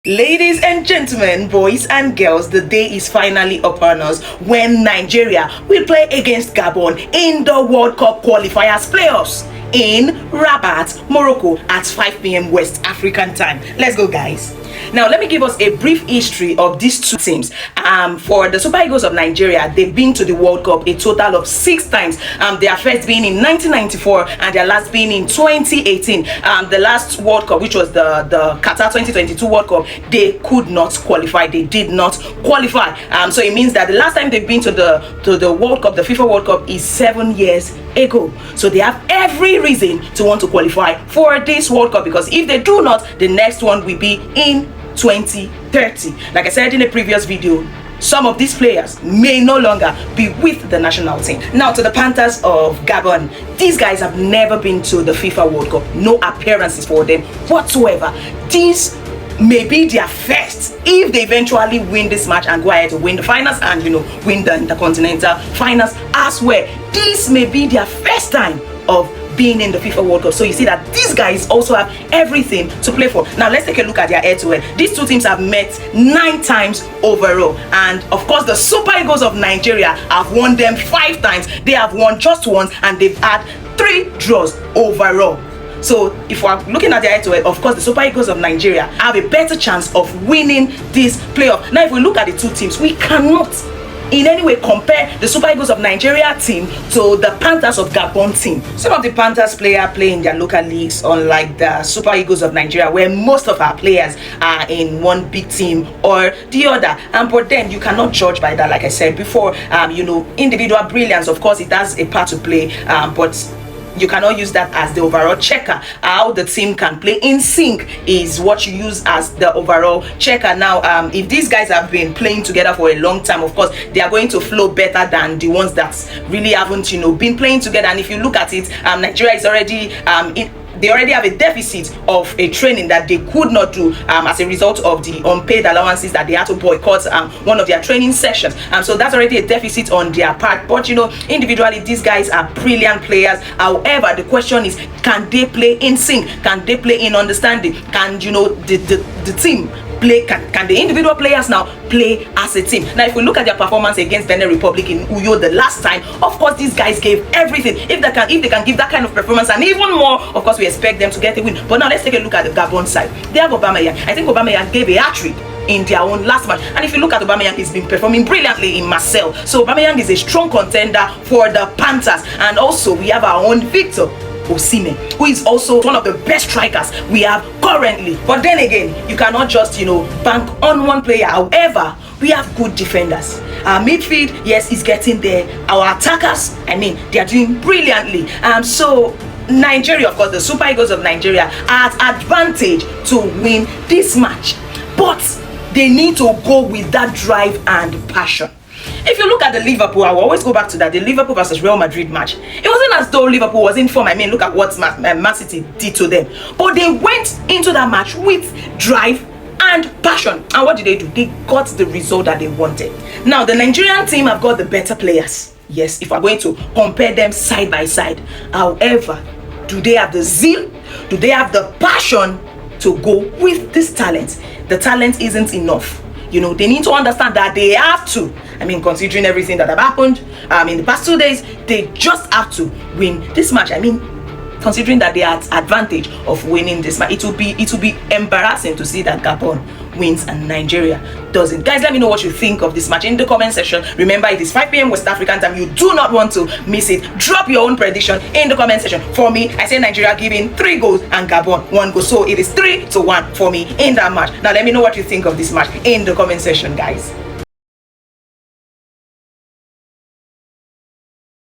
Ladies and gentlemen, boys and girls, the day is finally upon us when Nigeria will play against Gabon in the World Cup Qualifiers playoffs in Rabat, Morocco at 5 p.m. West African time. Let's go, guys. Now, let me give us a brief history of these two teams. For the Super Eagles of Nigeria, they've been to the World Cup a total of 6 times. Their first being in 1994 and their last being in 2018. The last World Cup, which was the Qatar 2022 World Cup, they could not qualify. They did not qualify. So it means that the last time they've been to the World Cup, the FIFA World Cup, is 7 years ago. So they have every reason to want to qualify for this World Cup, because if they do not, the next one will be in 2030. Like I said in a previous video, some of these players may no longer be with the national team. Now, to the Panthers of Gabon, these guys have never been to the FIFA World Cup. No appearances for them whatsoever. This may be their first if they eventually win this match and go ahead to win the finals and win the intercontinental finals as well. This may be their first time of being in the FIFA World Cup. So you see that these guys also have everything to play for. Now let's take a look at their head-to-head. These two teams have met 9 times overall, and of course the Super Eagles of Nigeria have won them 5 times. They have won just once, and they've had 3 draws overall. So if we're looking at their head-to-head, of course the Super Eagles of Nigeria have a better chance of winning this playoff. Now if we look at the two teams, we cannot in any way compare the Super Eagles of Nigeria team to the Panthers of Gabon team. Some of the Panthers players play in their local leagues, unlike the Super Eagles of Nigeria, where most of our players are in one big team or the other. But then you cannot judge by that. Like I said before, individual brilliance, of course, it has a part to play, but you cannot use that as the overall checker. How the team can play in sync is what you use as the overall checker. Now, if these guys have been playing together for a long time, of course, they are going to flow better than the ones that really haven't, been playing together. And if you look at it, Nigeria is already they already have a deficit of a training that they could not do as a result of the unpaid allowances that they had to boycott one of their training sessions. So that's already a deficit on their part. But individually, these guys are brilliant players. However, the question is, can they play in sync? Can they play in understanding? Can the team play? Can the individual players now play as a team? Now, if we look at their performance against Benin Republic in Uyo the last time, of course these guys gave everything. If they can give that kind of performance and even more, of course we expect them to get a win. But now let's take a look at the Gabon side. They have Aubameyang. I think Aubameyang gave a hat-trick in their own last match, and if you look at Aubameyang, he's been performing brilliantly in Marseille. So Aubameyang is a strong contender for the Panthers. And also we have our own Victor Osimhen, who is also one of the best strikers we have currently. But then again, you cannot just bank on one player. However, we have good defenders. Our midfield, yes, is getting there. Our attackers, they are doing brilliantly. So Nigeria, of course, the Super Eagles of Nigeria are at advantage to win this match, but they need to go with that drive and passion. If you look at the Liverpool, I will always go back to that, the Liverpool versus Real Madrid match. It wasn't as though Liverpool was in form. Look at what Man City did to them. But they went into that match with drive and passion. And what did they do? They got the result that they wanted. Now, the Nigerian team have got the better players. Yes, if we're going to compare them side by side. However, do they have the zeal? Do they have the passion to go with this talent? The talent isn't enough. They need to understand that they have to. Considering everything that have happened in the past 2 days, they just have to win this match. Considering that they are at advantage of winning this match, it will be embarrassing to see that Gabon wins and Nigeria doesn't. Guys, let me know what you think of this match in the comment section. Remember, it is 5 p.m. West African time. You do not want to miss it. Drop your own prediction in the comment section. For me, I say Nigeria giving 3 goals and Gabon 1 goal. So it is 3-1 for me in that match. Now let me know what you think of this match in the comment section, guys.